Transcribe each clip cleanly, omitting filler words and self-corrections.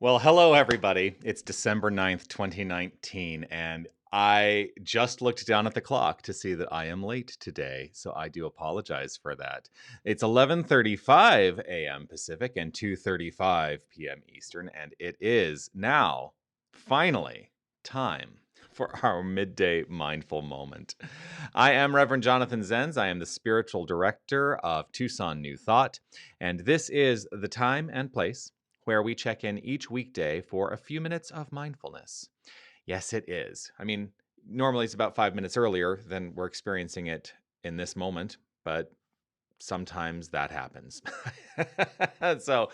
Well, hello, everybody. It's December 9th, 2019, and I just looked down at the clock to see that I am late today, so I do apologize for that. It's 11:35 a.m. Pacific and 2:35 p.m. Eastern, and it is now finally time for our midday mindful moment. I am Reverend Jonathan Zenz. I am the spiritual director of Tucson New Thought, and this is the time and place where we check in each weekday for a few minutes of mindfulness. Yes, it is. I mean, normally it's about 5 minutes earlier than we're experiencing it in this moment, but sometimes that happens. So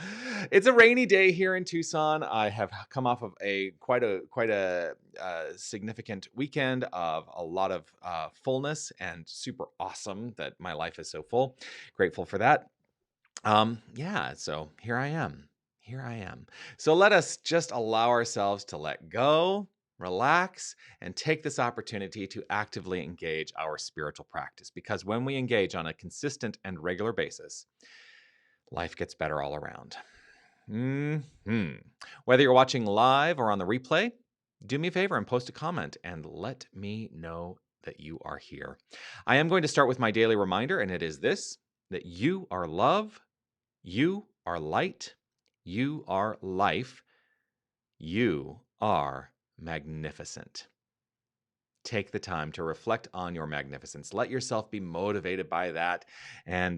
it's a rainy day here in Tucson. I have come off of quite a significant weekend of a lot of fullness, and super awesome that my life is so full. Grateful for that. Yeah, so here I am. Here I am. So let us just allow ourselves to let go, relax, and take this opportunity to actively engage our spiritual practice. Because when we engage on a consistent and regular basis, life gets better all around. Whether you're watching live or on the replay, do me a favor and post a comment and let me know that you are here. I am going to start with my daily reminder, and it is this: that you are love, you are light, you are life, you are magnificent. Take the time to reflect on your magnificence. Let yourself be motivated by that and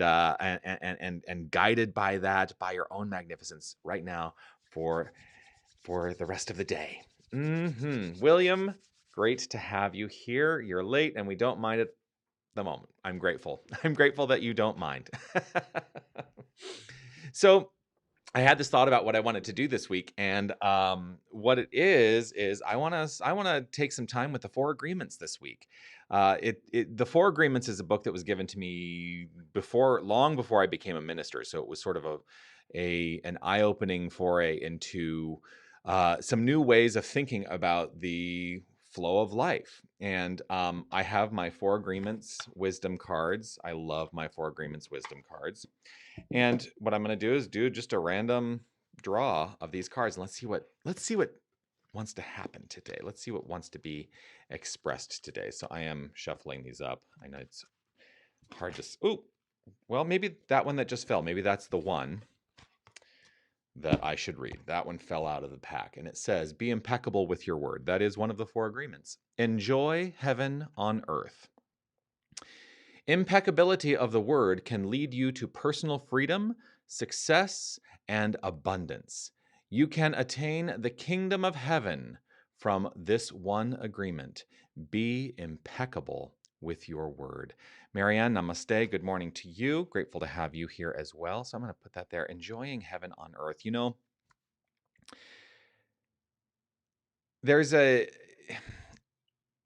guided by that, by your own magnificence right now for the rest of the day. William, great to have you here. You're late and we don't mind it the moment. I'm grateful. I'm grateful that you don't mind. So I had this thought about what I wanted to do this week, and what it is I want to take some time with the Four Agreements this week. The Four Agreements is a book that was given to me long before I became a minister, so it was sort of an eye-opening foray into some new ways of thinking about the flow of life. And I have my Four Agreements wisdom cards. I love my Four Agreements wisdom cards. And what I'm going to do is do just a random draw of these cards, and let's see what wants to happen today. Let's see what wants to be expressed today. So I am shuffling these up. I know it's hard to. Oh, well, maybe that one that just fell. Maybe that's the one that I should read. That one fell out of the pack, and it says, "Be impeccable with your word." That is one of the Four Agreements. Enjoy heaven on earth. Impeccability of the word can lead you to personal freedom, success, and abundance. You can attain the kingdom of heaven from this one agreement. Be impeccable with your word. Marianne, namaste. Good morning to you. Grateful to have you here as well. So I'm going to put that there. Enjoying heaven on earth. You know, there's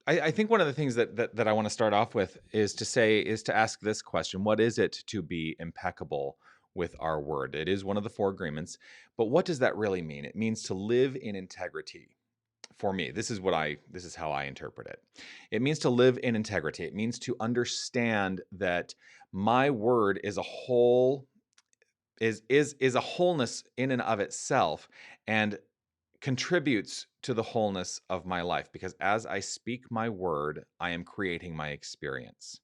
I think one of the things that I want to start off with is to ask this question: what is it to be impeccable with our word? It is one of the Four Agreements, but what does that really mean? It means to live in integrity. For me, this is how I interpret it. It means to live in integrity. It means to understand that my word is a whole is a wholeness in and of itself, and contributes to the wholeness of my life, because as I speak my word, I am creating my experience.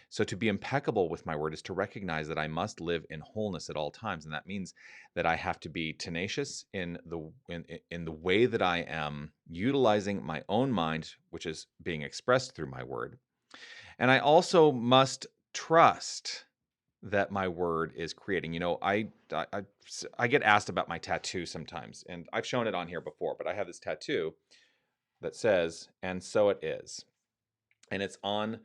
So to be impeccable with my word is to recognize that I must live in wholeness at all times, and that means that I have to be tenacious in the way that I am utilizing my own mind, which is being expressed through my word. And I also must trust that my word is creating. You know, I get asked about my tattoo sometimes, and I've shown it on here before, but I have this tattoo that says, "And so it is." And it's on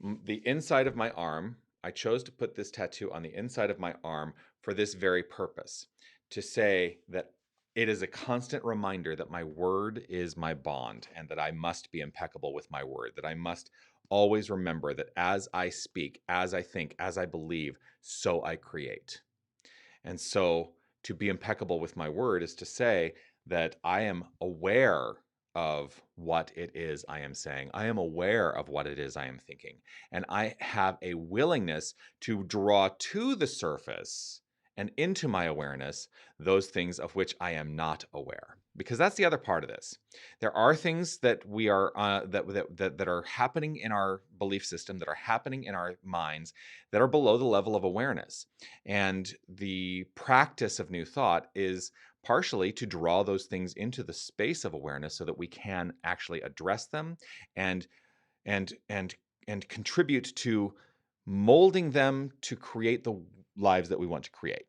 the inside of my arm. I chose to put this tattoo on the inside of my arm for this very purpose, to say that it is a constant reminder that my word is my bond, and that I must be impeccable with my word, that I must always remember that as I speak, as I think, as I believe, so I create. And so to be impeccable with my word is to say that I am aware of what it is I am saying. I am aware of what it is I am thinking. And I have a willingness to draw to the surface and into my awareness those things of which I am not aware. Because that's the other part of this. There are things that we are that are happening in our belief system, that are happening in our minds, that are below the level of awareness. And the practice of new thought is partially to draw those things into the space of awareness so that we can actually address them and and and and contribute to molding them to create the lives that we want to create.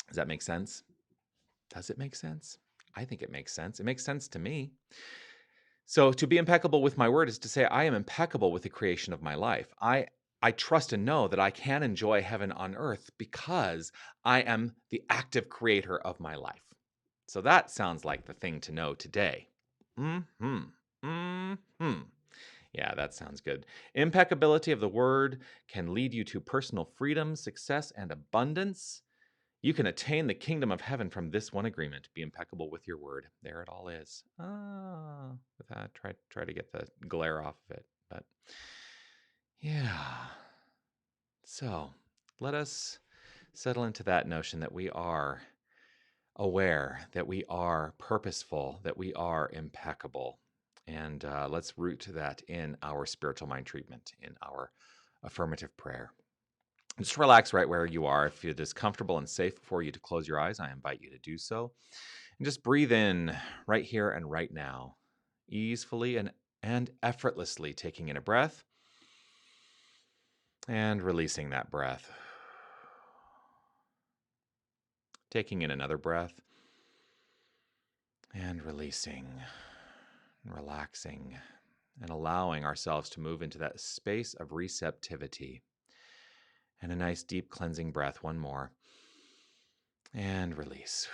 Does that make sense? Does it make sense? I think it makes sense. It makes sense to me. So to be impeccable with my word is to say I am impeccable with the creation of my life. I trust and know that I can enjoy heaven on earth because I am the active creator of my life. So that sounds like the thing to know today. Mhm. Mhm. Yeah, that sounds good. Impeccability of the word can lead you to personal freedom, success, and abundance. You can attain the kingdom of heaven from this one agreement. Be impeccable with your word. There it all is. With that, try to get the glare off of it. But yeah. So let us settle into that notion that we are aware, that we are purposeful, that we are impeccable. And let's root that in our spiritual mind treatment, in our affirmative prayer. Just relax right where you are. If it is comfortable and safe for you to close your eyes, I invite you to do so. And just breathe in right here and right now, easefully and effortlessly taking in a breath and releasing that breath. Taking in another breath and releasing, and relaxing, and allowing ourselves to move into that space of receptivity. And a nice deep cleansing breath, one more. And release.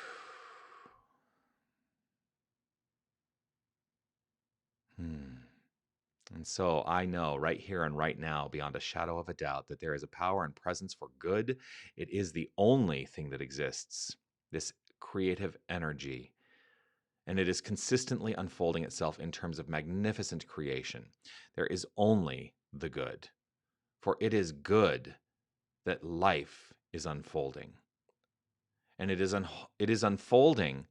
And so I know right here and right now, beyond a shadow of a doubt, that there is a power and presence for good. It is the only thing that exists, this creative energy. And it is consistently unfolding itself in terms of magnificent creation. There is only the good. For it is good that life is unfolding. And it is unfolding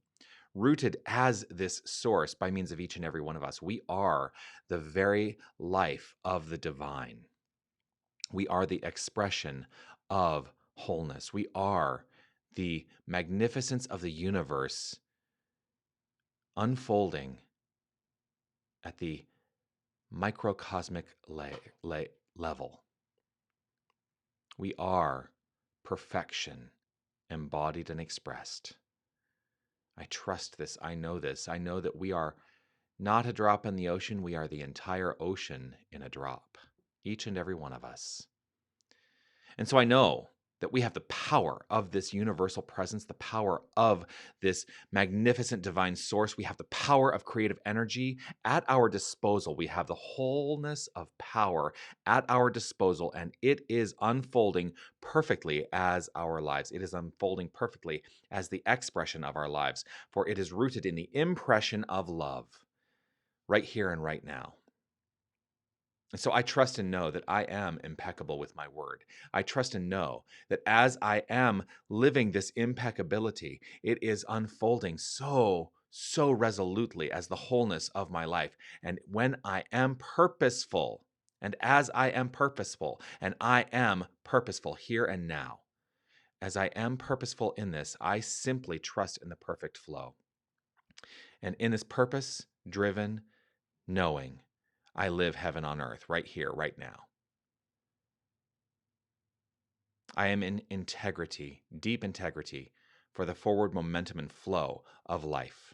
rooted as this source by means of each and every one of us. We are the very life of the divine. We are the expression of wholeness. We are the magnificence of the universe unfolding at the microcosmic level. We are perfection embodied and expressed. I trust this. I know this. I know that we are not a drop in the ocean. We are the entire ocean in a drop, each and every one of us. And so I know that we have the power of this universal presence, the power of this magnificent divine source. We have the power of creative energy at our disposal. We have the wholeness of power at our disposal, and it is unfolding perfectly as our lives. It is unfolding perfectly as the expression of our lives, for it is rooted in the impression of love right here and right now. And so I trust and know that I am impeccable with my word. I trust and know that as I am living this impeccability, it is unfolding so resolutely as the wholeness of my life. And when I am purposeful, and as I am purposeful, and I am purposeful here and now, as I am purposeful in this, I simply trust in the perfect flow. And in this purpose driven knowing, I live heaven on earth right here, right now. I am in integrity, deep integrity, for the forward momentum and flow of life.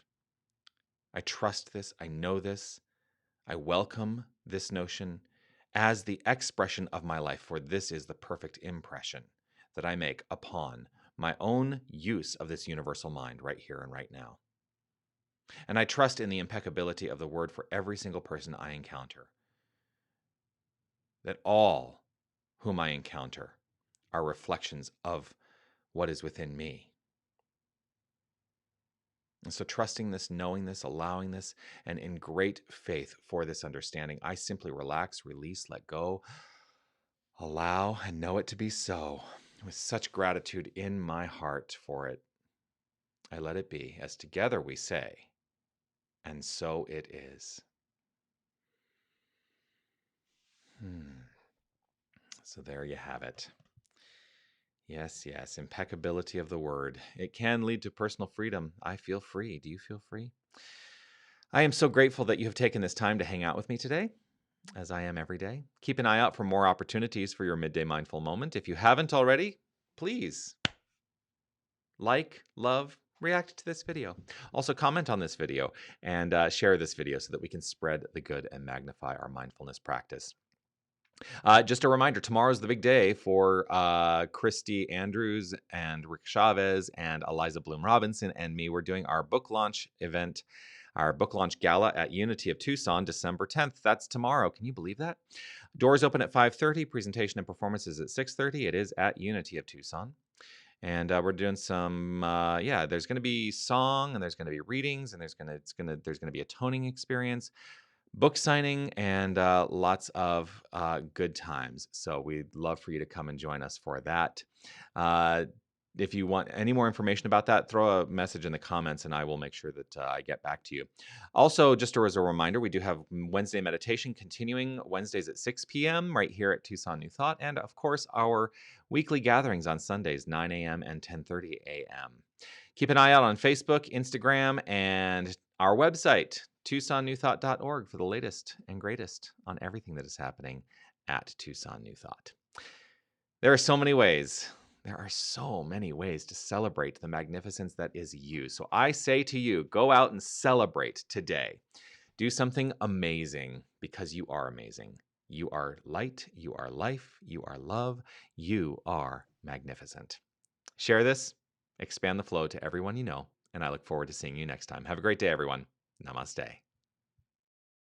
I trust this. I know this. I welcome this notion as the expression of my life, for this is the perfect impression that I make upon my own use of this universal mind right here and right now. And I trust in the impeccability of the word for every single person I encounter, that all whom I encounter are reflections of what is within me. And so, trusting this, knowing this, allowing this, and in great faith for this understanding, I simply relax, release, let go, allow, and know it to be so. With such gratitude in my heart for it, I let it be, as together we say, and so it is. So there you have it. Yes, yes, impeccability of the word. It can lead to personal freedom. I feel free. Do you feel free? I am so grateful that you have taken this time to hang out with me today, as I am every day. Keep an eye out for more opportunities for your midday mindful moment. If you haven't already, please like, love, react to this video. Also, comment on this video and share this video so that we can spread the good and magnify our mindfulness practice. Just a reminder, tomorrow's the big day for Christy Andrews and Rick Chavez and Eliza Bloom Robinson and me. We're doing our book launch event, our book launch gala at Unity of Tucson, December 10th. That's tomorrow. Can you believe that? Doors open at 5:30. Presentation and performances at 6:30. It is at Unity of Tucson. And we're doing some, there's going to be song and there's going to be readings and there's going to be a toning experience, book signing, and lots of good times. So we'd love for you to come and join us for that. If you want any more information about that, throw a message in the comments and I will make sure that I get back to you. Also, just as a reminder, we do have Wednesday meditation continuing Wednesdays at 6 p.m. right here at Tucson New Thought. And of course, our weekly gatherings on Sundays, 9 a.m. and 10:30 a.m. Keep an eye out on Facebook, Instagram, and our website, TucsonNewThought.org, for the latest and greatest on everything that is happening at Tucson New Thought. There are so many ways. There are so many ways to celebrate the magnificence that is you. So I say to you, go out and celebrate today. Do something amazing because you are amazing. You are light, you are life, you are love, you are magnificent. Share this, expand the flow to everyone you know, and I look forward to seeing you next time. Have a great day, everyone. Namaste.